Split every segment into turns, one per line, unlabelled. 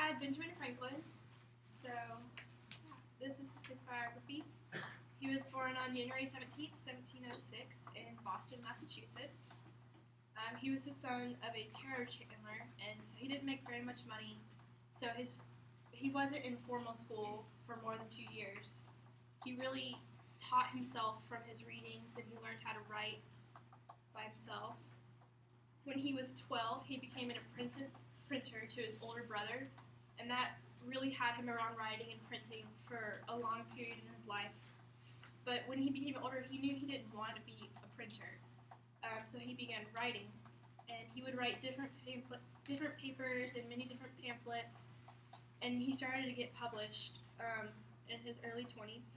dad, Benjamin Franklin. So, yeah, this is his biography. He was born on January 17th, 1706, in Boston, Massachusetts. He was the son of a tarot chandler, and so he didn't make very much money. So he wasn't in formal school for more than 2 years. He really taught himself from his readings, and he learned how to write by himself. When he was 12, he became an apprentice printer to his older brother, and that really had him around writing and printing for a long period in his life. But when he became older, he knew he didn't want to be a printer, so he began writing, and he would write different papers and many different pamphlets, and he started to get published in his early 20s.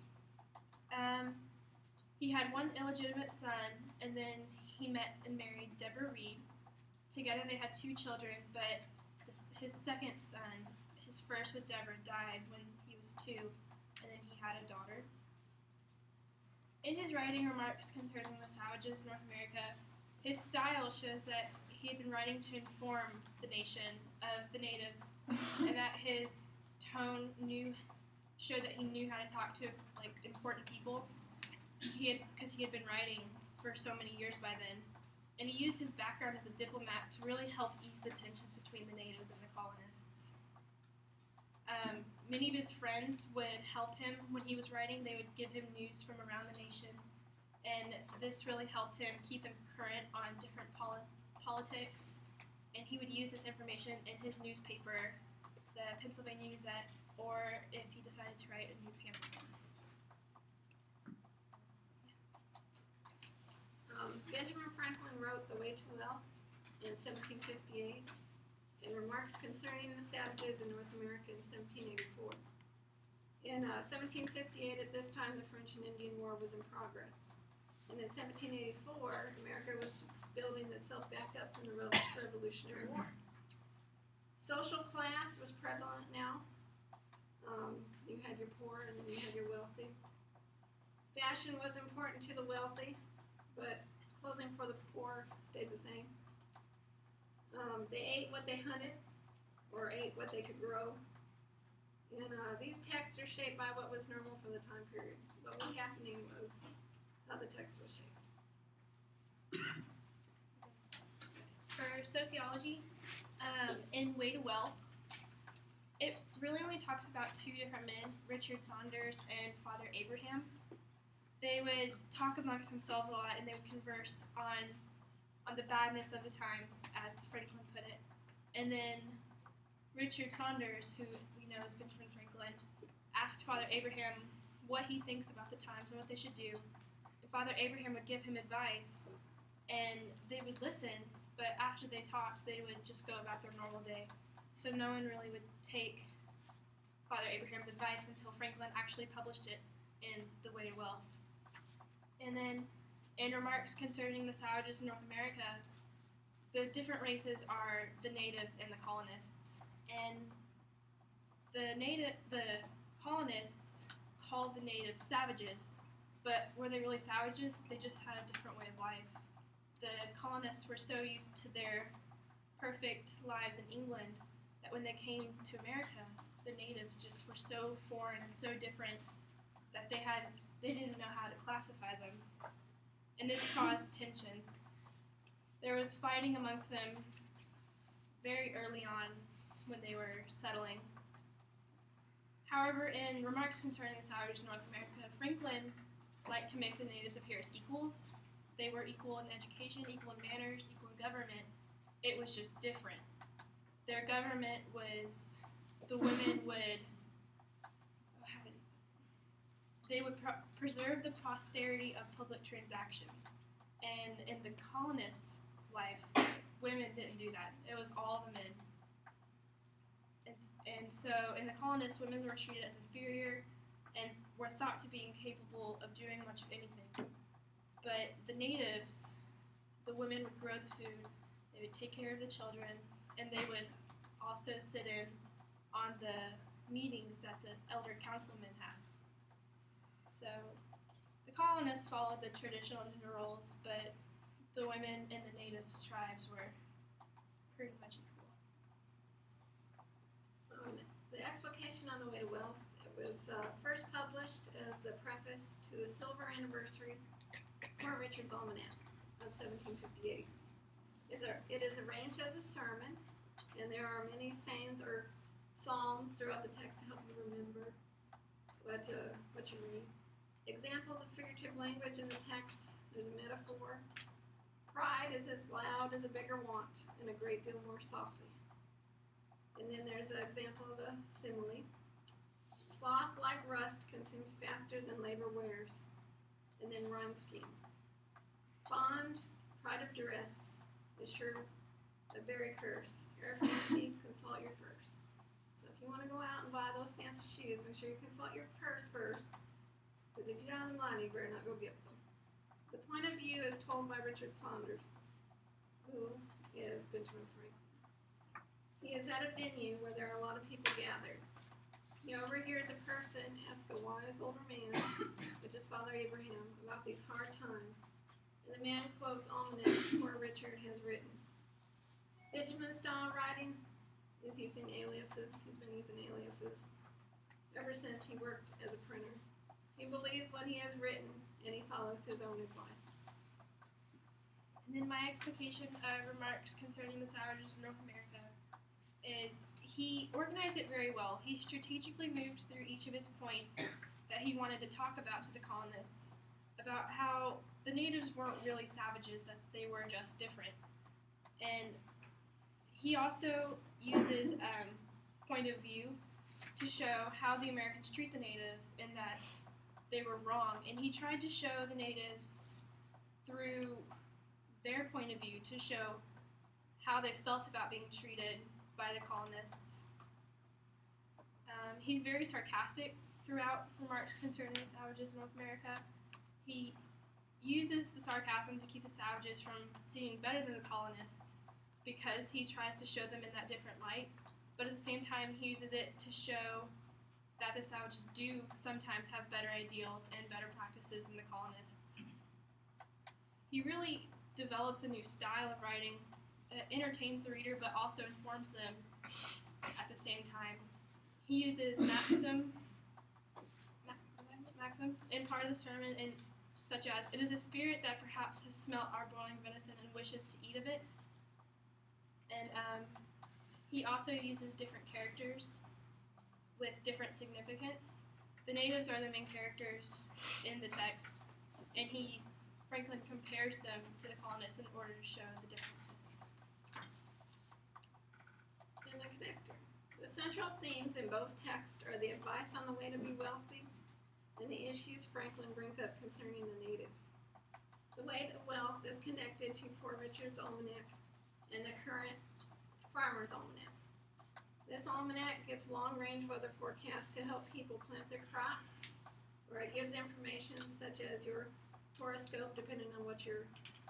He had one illegitimate son, and then he met and married Deborah Reed. Together they had 2 children, but his second son, his first with Deborah, died when he was 2, and then he had a daughter. In his writing remarks concerning the savages in North America, his style shows that he had been writing to inform the nation of the natives, and that his tone showed that he knew how to talk to important people. Because he had been writing for so many years by then, and he used his background as a diplomat to really help ease the tensions between the natives and the colonists. Many of his friends would help him when he was writing. They would give him news from around the nation, and this really helped him keep him current on different politics, and he would use this information in his newspaper, the Pennsylvania Gazette, or if he decided to write a new pamphlet.
Benjamin Franklin wrote The Way to Wealth in 1758 and Remarks Concerning the Savages in North America in 1784. In 1758, at this time, the French and Indian War was in progress. And in 1784, America was just building itself back up from the Revolutionary War. Social class was prevalent now. You had your poor and then you had your wealthy. Fashion was important to the wealthy, but clothing for the poor stayed the same. They ate what they hunted or ate what they could grow. And these texts are shaped by what was normal for the time period. What was happening was how the text was shaped.
For sociology, in Way to Wealth, it really only talks about 2 different men, Richard Saunders and Father Abraham. They would talk amongst themselves a lot, and they would converse on the badness of the times, as Franklin put it. And then Richard Saunders, who we know as Benjamin Franklin, asked Father Abraham what he thinks about the times and what they should do. And Father Abraham would give him advice, and they would listen, but after they talked, they would just go about their normal day. So no one really would take Father Abraham's advice until Franklin actually published it in The Way to Wealth. And then in Remarks Concerning the Savages in North America, the different races are the natives and the colonists. And the colonists called the natives savages, but were they really savages? They just had a different way of life. The colonists were so used to their perfect lives in England that when they came to America, the natives just were so foreign and so different that they didn't know how to classify them. And this caused tensions. There was fighting amongst them very early on when they were settling. However, in Remarks Concerning the Savages in North America, Franklin liked to make the natives appear as equals. They were equal in education, equal in manners, equal in government. It was just different. Their government was, the women would, preserve the posterity of public transaction. And in the colonists' life, women didn't do that. It was all the men. And so in the colonists, women were treated as inferior and were thought to be incapable of doing much of anything. But the natives, the women would grow the food, they would take care of the children, and they would also sit in on the meetings that the elder councilmen had. So the colonists followed the traditional gender roles, but the women in the natives' tribes were pretty much equal.
The Explication on the Way to Wealth, it was first published as a preface to the silver anniversary Poor Richard's Almanac of 1758. It is arranged as a sermon, and there are many sayings or psalms throughout the text to help you remember what you read. Examples of figurative language in the text. There's a metaphor. Pride is as loud as a beggar want, and a great deal more saucy. And then there's an example of a simile. Sloth, like rust, consumes faster than labor wears. And then rhyme scheme. Bond, pride of duress, is sure a very curse. Ere fancy, consult your purse. So if you want to go out and buy those fancy shoes, make sure you consult your purse first. Because if you don't have the money, you better not go get them. The point of view is told by Richard Saunders, who is Benjamin Franklin. He is at a venue where there are a lot of people gathered. He overhears a person ask a wise older man, which is Father Abraham, about these hard times, and the man quotes almanacs Poor Richard has written. Benjamin's style of writing is using aliases. He's been using aliases ever since he worked as a printer. He believes what he has written, and he follows his own advice.
And then my explication remarks concerning the savages in North America is he organized it very well. He strategically moved through each of his points that he wanted to talk about to the colonists, about how the natives weren't really savages, that they were just different. And he also uses point of view to show how the Americans treat the natives and that they were wrong. And he tried to show the natives through their point of view to show how they felt about being treated by the colonists. He's very sarcastic throughout remarks concerning the savages in North America. He uses the sarcasm to keep the savages from seeming better than the colonists because he tries to show them in that different light, but at the same time he uses it to show that the savages do sometimes have better ideals and better practices than the colonists. He really develops a new style of writing that entertains the reader but also informs them at the same time. He uses maxims in part of the sermon, and such as, "It is a spirit that perhaps has smelt our boiling venison and wishes to eat of it." And he also uses different characters with different significance. The natives are the main characters in the text, and Franklin compares them to the colonists in order to show the differences.
And the connector. The central themes in both texts are the advice on the way to be wealthy and the issues Franklin brings up concerning the natives. The way to wealth is connected to Poor Richard's Almanac and the current Farmer's Almanac. This almanac gives long-range weather forecasts to help people plant their crops, or it gives information such as your horoscope depending on what your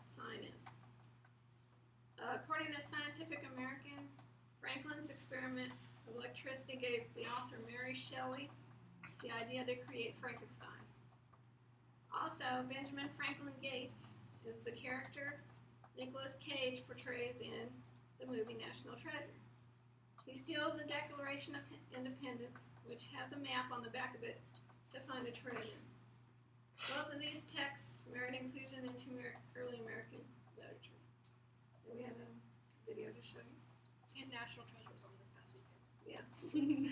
sign is. According to Scientific American, Franklin's experiment of electricity gave the author Mary Shelley the idea to create Frankenstein. Also, Benjamin Franklin Gates is the character Nicolas Cage portrays in the movie National Treasure. He steals the Declaration of Independence, which has a map on the back of it, to find a treasure. Both of these texts merit inclusion into early American literature. And we have a video to show you.
And National Treasure was on this past weekend.
Yeah.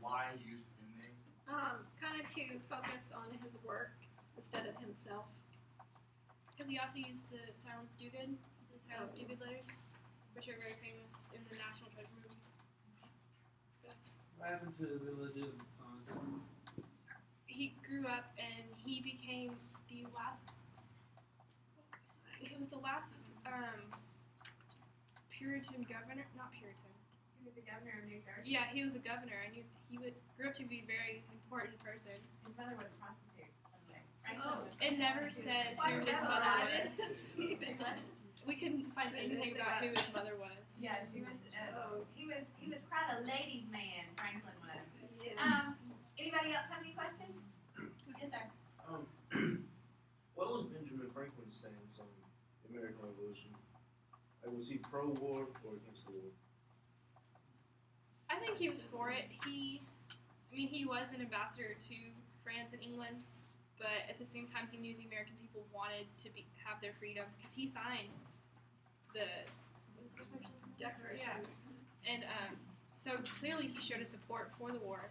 why use pen names?
Kind of to focus on his work instead of himself.
Because he also used the Silence Dogood, the Silence Dogood letters, which are very famous in the National Treasure movie.
What happened to his illegitimate son?
He grew up and he became the last. He was the last Puritan governor, not Puritan.
He was the governor of New Jersey.
Yeah, he was a governor, and grew up to be a very important person.
His mother was a prostitute.
Oh,
It never said who his
Wonderful.
mother
I
was.
didn't see that.
We couldn't find anything about who his mother was.
Yeah, she was. He was quite a ladies' man. Franklin was.
Yeah.
Anybody else have any questions? Yes, sir.
What was Benjamin Franklin's stance on the American Revolution? Like, was he pro-war or against the war?
I think he was for it. He was an ambassador to France and England, but at the same time, he knew the American people wanted to have their freedom because he signed the
Declaration.
Yeah. And so clearly he showed a support for the war,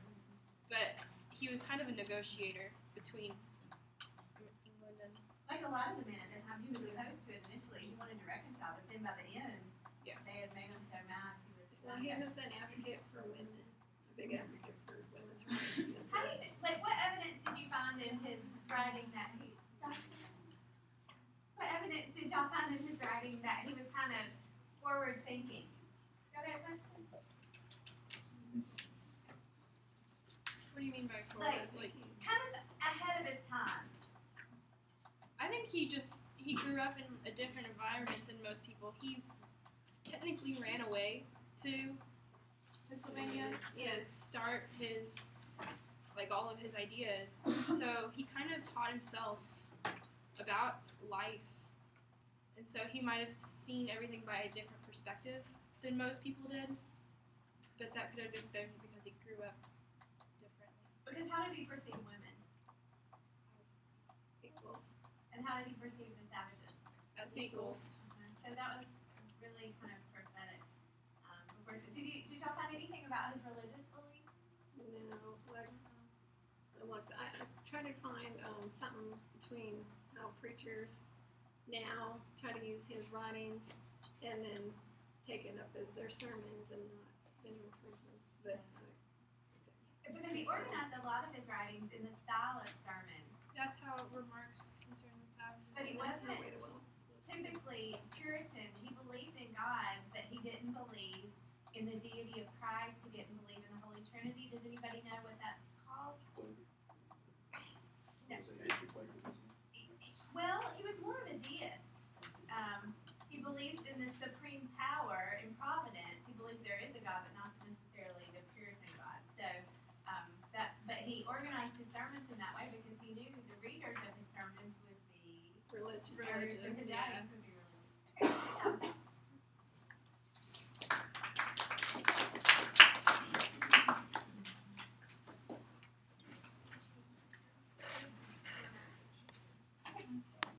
but he was kind of a negotiator between England and
Like a lot of the men at that time, he was opposed to it initially. He wanted to reconcile, but then by the end,
Yeah.
they had made him so mad.
Well, he was an advocate for women, a big advocate for women's rights.
How do you, like, what evidence did you find in his writing that he? What evidence did y'all find in his writing that he was kind of forward thinking? Got that question?
what do you mean by forward?
Like, kind of ahead of his time.
I think he grew up in a different environment than most people. He technically ran away to Pennsylvania to start his all of his ideas. So he kind of taught himself about life. And so he might have seen everything by a different perspective than most people did. But that could have just been because he grew up differently.
Because how did he perceive women?
Equals.
And how did he perceive the savages?
As equals.
So that was really kind of prophetic. Of course, did y'all find anything about his religious beliefs?
No, I tried to find something between how preachers now try to use his writings and then take it up as their sermons and not Benjamin Franklin's. But
Because he organized a lot of his writings in the style of sermons.
That's how remarks concern the savages.
But he
that's no
wasn't
way to
typically Puritan. He believed in God, but he didn't believe in the deity of Christ. He didn't believe in the Holy Trinity. Does anybody know what that's called? No.
Was it anti-Quakerism?
Well, he was more of a deist. He believed in the supreme power and providence. He believes there is a God, but not necessarily the Puritan God. So but he organized his sermons in that way because he knew the readers of his sermons would be
religion.
very
Religious,
his
yeah.
writings would